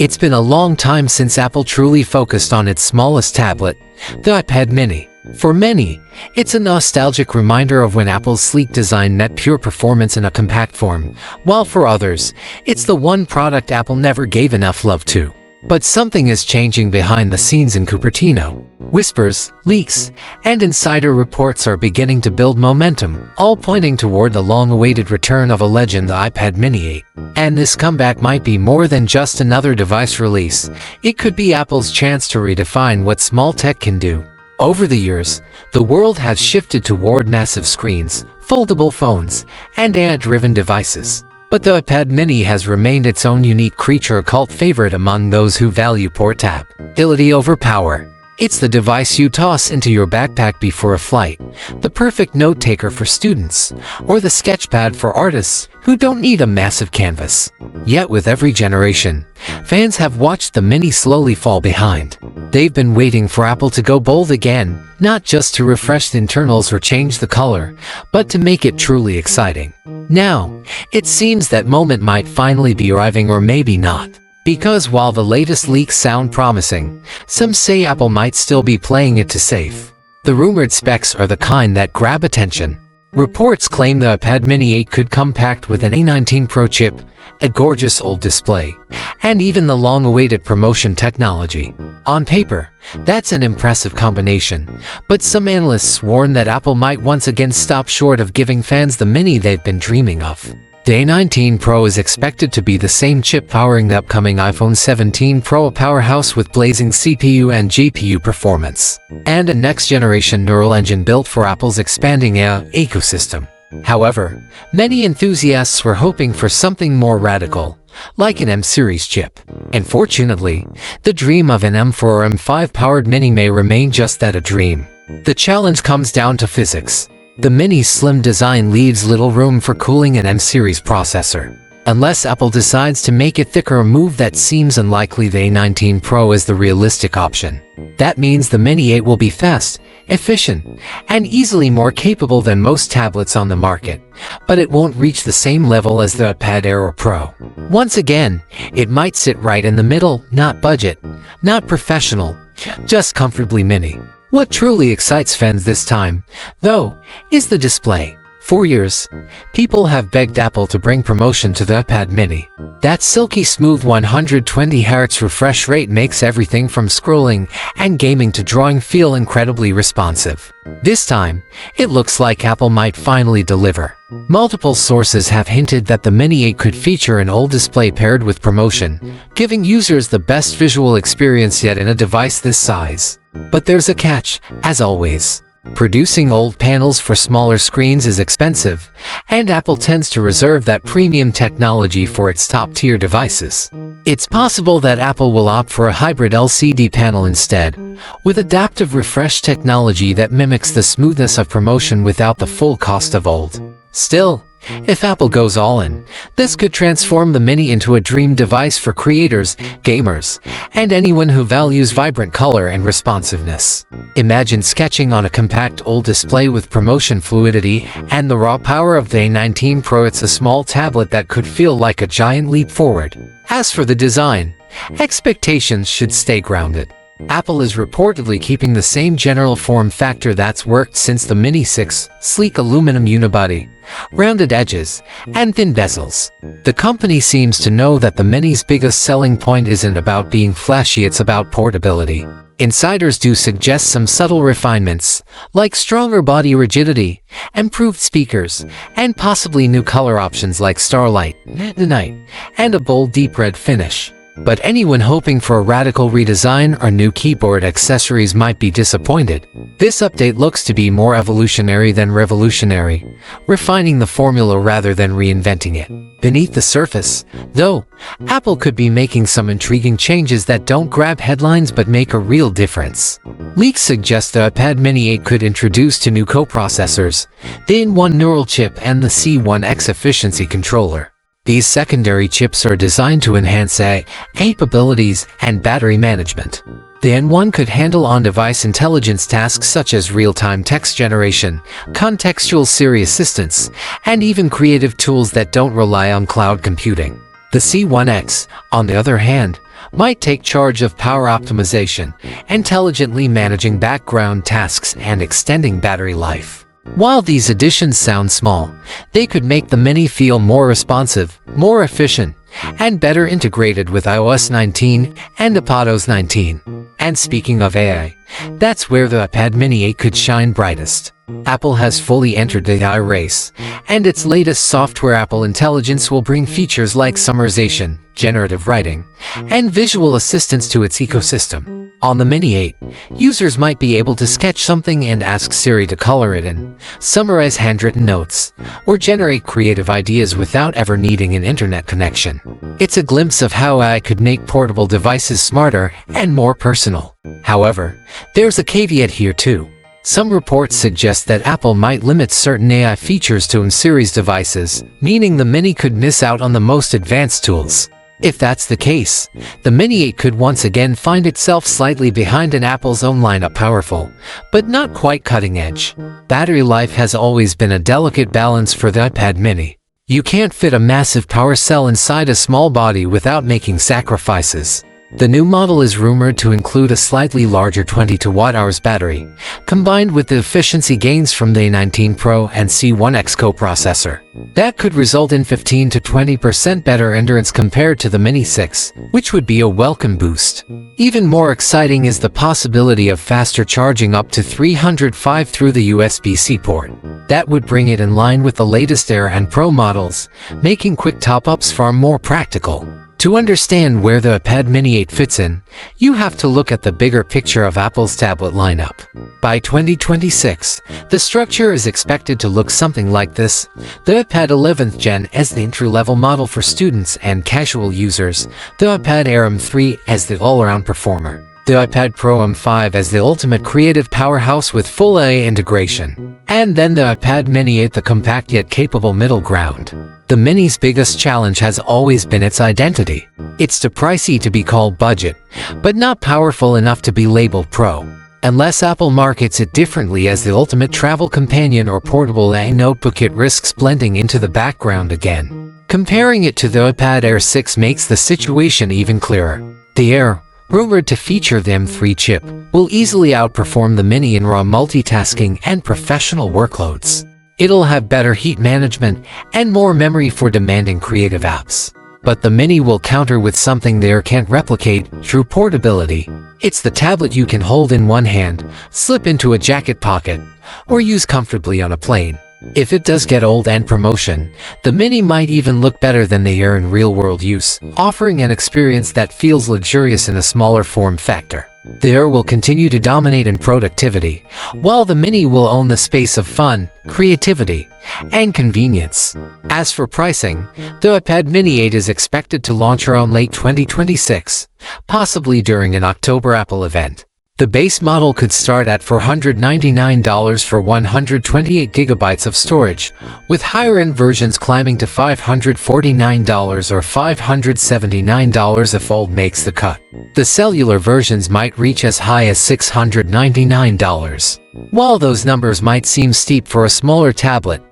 It's been a long time since Apple truly focused on its smallest tablet, the iPad mini. For many, it's a nostalgic reminder of when Apple's sleek design met pure performance in a compact form, while for others, it's the one product Apple never gave enough love to. But something is changing behind the scenes in Cupertino. Whispers, leaks, and insider reports are beginning to build momentum, all pointing toward the long-awaited return of a legend, the iPad mini 8. And this comeback might be more than just another device release. It could be Apple's chance to redefine what small tech can do. Over the years, the world has shifted toward massive screens, foldable phones, and AI-driven devices. But the iPad mini has remained its own unique creature, a cult favorite among those who value portability over power. It's the device you toss into your backpack before a flight, the perfect note-taker for students, or the sketchpad for artists who don't need a massive canvas. Yet with every generation, fans have watched the mini slowly fall behind. They've been waiting for Apple to go bold again, not just to refresh the internals or change the color, but to make it truly exciting. Now, it seems that moment might finally be arriving, or maybe not. Because while the latest leaks sound promising, some say Apple might still be playing it safe. The rumored specs are the kind that grab attention. Reports claim the iPad mini 8 could come packed with an A19 Pro chip, a gorgeous OLED display, and even the long-awaited promotion technology. On paper, that's an impressive combination, but some analysts warn that Apple might once again stop short of giving fans the mini they've been dreaming of. The A19 Pro is expected to be the same chip powering the upcoming iPhone 17 Pro, a powerhouse with blazing CPU and GPU performance, and a next-generation neural engine built for Apple's expanding AI ecosystem. However, many enthusiasts were hoping for something more radical, like an M-series chip. Unfortunately, the dream of an M4 or M5-powered mini may remain just that, a dream. The challenge comes down to physics. The mini's slim design leaves little room for cooling an M-series processor. Unless Apple decides to make it thicker, a move that seems unlikely, the A19 Pro is the realistic option. That means the Mini 8 will be fast, efficient, and easily more capable than most tablets on the market, but it won't reach the same level as the iPad Air or Pro. Once again, it might sit right in the middle, not budget, not professional, just comfortably mini. What truly excites fans this time, though, is the display. For years, people have begged Apple to bring promotion to the iPad mini. That silky smooth 120Hz refresh rate makes everything from scrolling and gaming to drawing feel incredibly responsive. This time, it looks like Apple might finally deliver. Multiple sources have hinted that the Mini 8 could feature an OLED display paired with promotion, giving users the best visual experience yet in a device this size. But there's a catch, as always. Producing OLED panels for smaller screens is expensive, and Apple tends to reserve that premium technology for its top-tier devices. It's possible that Apple will opt for a hybrid LCD panel instead, with adaptive refresh technology that mimics the smoothness of promotion without the full cost of OLED. Still, if Apple goes all in, this could transform the Mini into a dream device for creators, gamers, and anyone who values vibrant color and responsiveness. Imagine sketching on a compact OLED display with promotion fluidity and the raw power of the A19 Pro. It's a small tablet that could feel like a giant leap forward. As for the design, expectations should stay grounded. Apple is reportedly keeping the same general form factor that's worked since the Mini 6, sleek aluminum unibody, rounded edges, and thin bezels. The company seems to know that the Mini's biggest selling point isn't about being flashy, it's about portability. Insiders do suggest some subtle refinements, like stronger body rigidity, improved speakers, and possibly new color options like Starlight, Night, and a bold deep red finish. But anyone hoping for a radical redesign or new keyboard accessories might be disappointed. This update looks to be more evolutionary than revolutionary, refining the formula rather than reinventing it. Beneath the surface, though, Apple could be making some intriguing changes that don't grab headlines but make a real difference. Leaks suggest the iPad mini 8 could introduce two new coprocessors, the A19 neural chip and the C1X efficiency controller. These secondary chips are designed to enhance AI capabilities and battery management. The A19 could handle on-device intelligence tasks such as real-time text generation, contextual Siri assistance, and even creative tools that don't rely on cloud computing. The C1X, on the other hand, might take charge of power optimization, intelligently managing background tasks, and extending battery life. While these additions sound small, they could make the Mini feel more responsive, more efficient, and better integrated with iOS 19 and iPadOS 19. And speaking of AI, that's where the iPad Mini 8 could shine brightest. Apple has fully entered the AI race, and its latest software Apple Intelligence will bring features like summarization, generative writing, and visual assistance to its ecosystem. On the Mini 8, users might be able to sketch something and ask Siri to color it in, summarize handwritten notes, or generate creative ideas without ever needing an internet connection. It's a glimpse of how AI could make portable devices smarter and more personal. However, there's a caveat here too. Some reports suggest that Apple might limit certain AI features to M-series devices, meaning the Mini could miss out on the most advanced tools. If that's the case, the Mini 8 could once again find itself slightly behind in Apple's own lineup, powerful, but not quite cutting edge. Battery life has always been a delicate balance for the iPad Mini. You can't fit a massive power cell inside a small body without making sacrifices. The new model is rumored to include a slightly larger 22 Wh battery, combined with the efficiency gains from the A19 Pro and C1X coprocessor. That could result in 15 to 20% better endurance compared to the Mini 6, which would be a welcome boost. Even more exciting is the possibility of faster charging up to 305 through the USB-C port. That would bring it in line with the latest Air and Pro models, making quick top-ups far more practical. To understand where the iPad Mini 8 fits in, you have to look at the bigger picture of Apple's tablet lineup. By 2026, the structure is expected to look something like this: the iPad 11th Gen as the entry-level model for students and casual users, the iPad Air M3 as the all-around performer, the iPad Pro M5 as the ultimate creative powerhouse with full AI integration, and then the iPad Mini 8, the compact yet capable middle ground. The Mini's biggest challenge has always been its identity. It's too pricey to be called budget, but not powerful enough to be labeled Pro. Unless Apple markets it differently as the ultimate travel companion or portable AI notebook, it risks blending into the background again. Comparing it to the iPad Air 6 makes the situation even clearer. The Air, rumored to feature the M3 chip, will easily outperform the Mini in raw multitasking and professional workloads. It'll have better heat management and more memory for demanding creative apps. But the Mini will counter with something the Air can't replicate: true portability. It's the tablet you can hold in one hand, slip into a jacket pocket, or use comfortably on a plane. If it does get old and promotion, the Mini might even look better than the Air in real-world use, offering an experience that feels luxurious in a smaller form factor. The Air will continue to dominate in productivity, while the Mini will own the space of fun, creativity, and convenience. As for pricing, the iPad Mini 8 is expected to launch around late 2026, possibly during an October Apple event. The base model could start at $499 for 128 gigabytes of storage, with higher-end versions climbing to $549 or $579 if Fold makes the cut. The cellular versions might reach as high as $699. While those numbers might seem steep for a smaller tablet,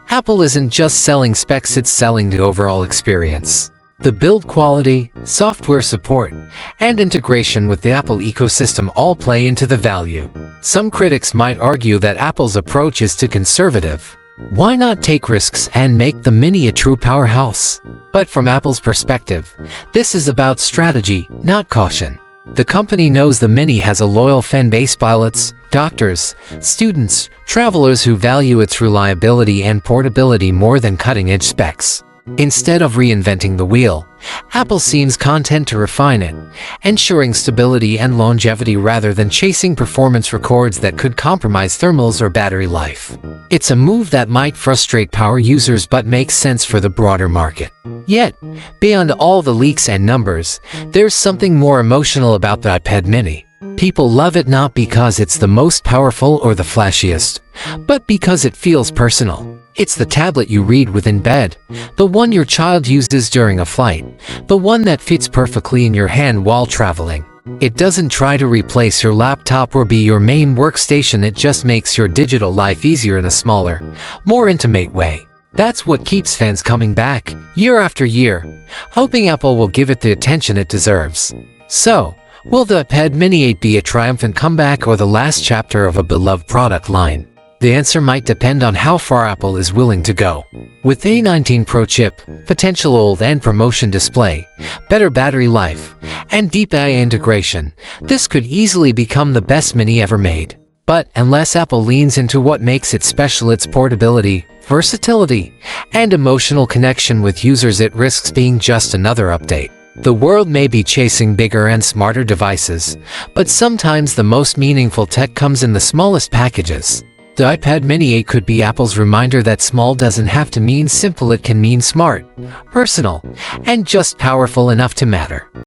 Apple isn't just selling specs, it's selling the overall experience. The build quality, software support, and integration with the Apple ecosystem all play into the value. Some critics might argue that Apple's approach is too conservative. Why not take risks and make the Mini a true powerhouse? But from Apple's perspective, this is about strategy, not caution. The company knows the Mini has a loyal fan base: pilots, doctors, students, travelers who value its reliability and portability more than cutting-edge specs. Instead of reinventing the wheel, Apple seems content to refine it, ensuring stability and longevity rather than chasing performance records that could compromise thermals or battery life. It's a move that might frustrate power users but makes sense for the broader market. Yet, beyond all the leaks and numbers, there's something more emotional about the iPad Mini. People love it not because it's the most powerful or the flashiest, but because it feels personal. It's the tablet you read with in bed, the one your child uses during a flight, the one that fits perfectly in your hand while traveling. It doesn't try to replace your laptop or be your main workstation, it just makes your digital life easier in a smaller, more intimate way. That's what keeps fans coming back, year after year, hoping Apple will give it the attention it deserves. So, will the iPad Mini 8 be a triumphant comeback or the last chapter of a beloved product line? The answer might depend on how far Apple is willing to go. With the A19 Pro chip, potential OLED promotion display, better battery life, and deep AI integration, this could easily become the best Mini ever made. But unless Apple leans into what makes it special, its portability, versatility, and emotional connection with users, it risks being just another update. The world may be chasing bigger and smarter devices, but sometimes the most meaningful tech comes in the smallest packages. The iPad Mini 8 could be Apple's reminder that small doesn't have to mean simple, it can mean smart, personal, and just powerful enough to matter.